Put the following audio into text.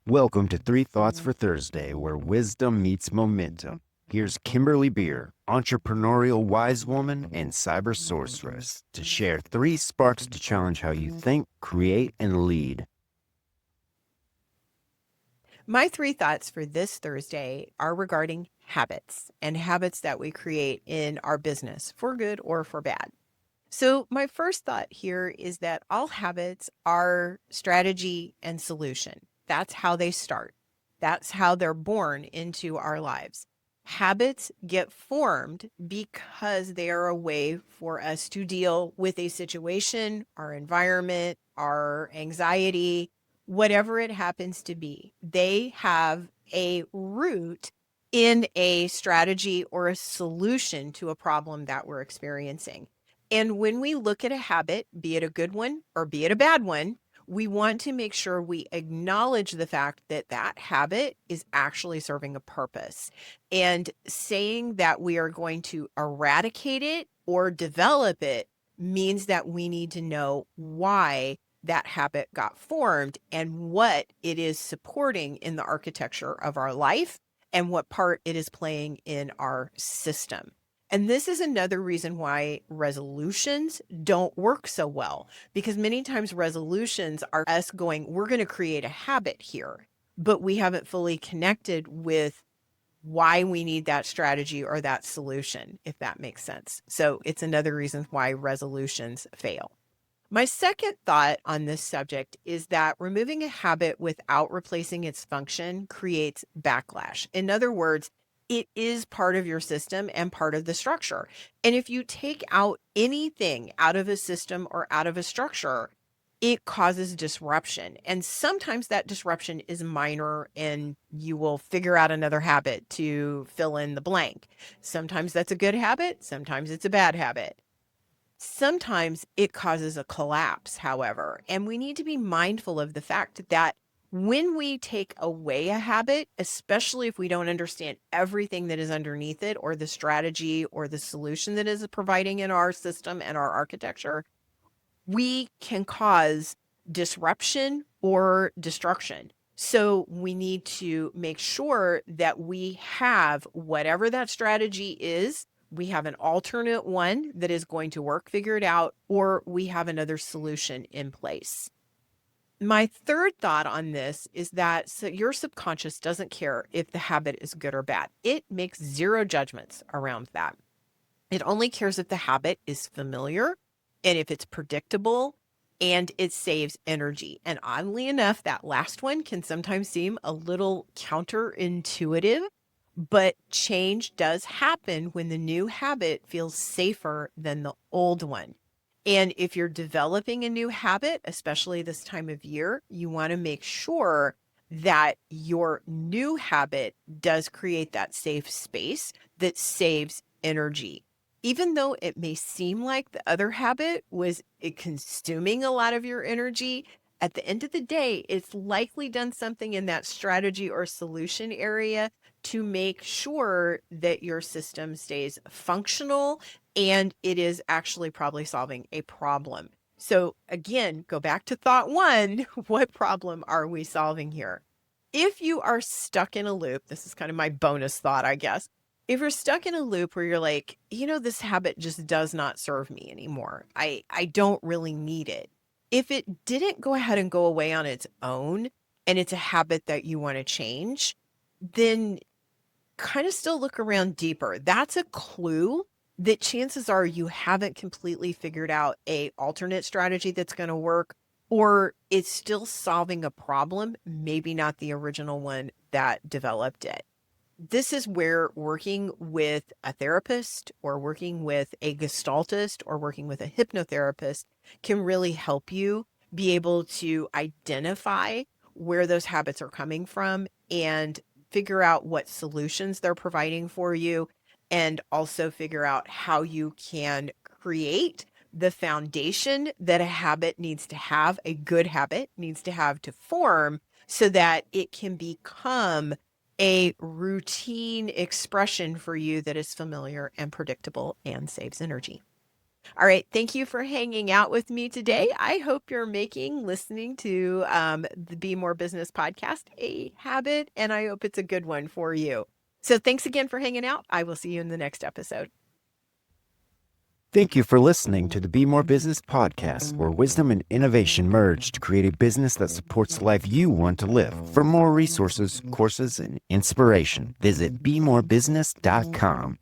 Welcome to Three Thoughts for Thursday, where wisdom meets momentum. Here's Kimberly Beer, entrepreneurial wise woman and cyber sorceress, to share three sparks to challenge how you think, create, and lead. My three thoughts for this Thursday are regarding habits and habits that we create in our business for good or for bad. So, my first thought here is that all habits are strategy and solution. That's how they start, that's how they're born into our lives. Habits get formed because they are a way for us to deal with a situation, our environment, our anxiety, whatever it happens to be. They have a root in a strategy or a solution to a problem that we're experiencing. And when we look at a habit, be it a good one or be it a bad one, we want to make sure we acknowledge the fact that that habit is actually serving a purpose. And saying that we are going to eradicate it or develop it means that we need to know why that habit got formed and what it is supporting in the architecture of our life and what part it is playing in our system. And this is another reason why resolutions don't work so well, because many times resolutions are us going, we're going to create a habit here, but we haven't fully connected with why we need that strategy or that solution, if that makes sense. So it's another reason why resolutions fail. My second thought on this subject is that removing a habit without replacing its function creates backlash. In other words, it is part of your system and part of the structure. And if you take out anything out of a system or out of a structure, it causes disruption. And sometimes that disruption is minor and you will figure out another habit to fill in the blank. Sometimes that's a good habit, sometimes it's a bad habit. Sometimes it causes a collapse, however, and we need to be mindful of the fact that when we take away a habit, especially if we don't understand everything that is underneath it or the strategy or the solution that is providing in our system and our architecture, we can cause disruption or destruction. So we need to make sure that we have whatever that strategy is. We have an alternate one that is going to work, figure it out, or we have another solution in place. My third thought on this is that your subconscious doesn't care if the habit is good or bad. It makes zero judgments around that. It only cares if the habit is familiar and if it's predictable and it saves energy. And oddly enough, that last one can sometimes seem a little counterintuitive, but change does happen when the new habit feels safer than the old one. And if you're developing a new habit, especially this time of year, you want to make sure that your new habit does create that safe space that saves energy. Even though it may seem like the other habit was consuming a lot of your energy, at the end of the day, it's likely done something in that strategy or solution area to make sure that your system stays functional and it is actually probably solving a problem. So, again, go back to thought one. What problem are we solving here? If you are stuck in a loop, this is kind of my bonus thought, I guess. If you're stuck in a loop where you're like, this habit just does not serve me anymore, I don't really need it. If it didn't go ahead and go away on its own and it's a habit that you want to change, then kind of still look around deeper. That's a clue that chances are you haven't completely figured out a alternate strategy that's going to work, or it's still solving a problem, maybe not the original one that developed it. This is where working with a therapist or working with a gestaltist or working with a hypnotherapist can really help you be able to identify where those habits are coming from and figure out what solutions they're providing for you, and also figure out how you can create the foundation that a habit needs to have, a good habit needs to have to form so that it can become a routine expression for you that is familiar and predictable and saves energy. All right. Thank you for hanging out with me today. I hope you're making listening to the Be More Business podcast a habit, and I hope it's a good one for you. So thanks again for hanging out. I will see you in the next episode. Thank you for listening to the Be More Business podcast, where wisdom and innovation merge to create a business that supports the life you want to live. For more resources, courses, and inspiration, visit bemorebusiness.com.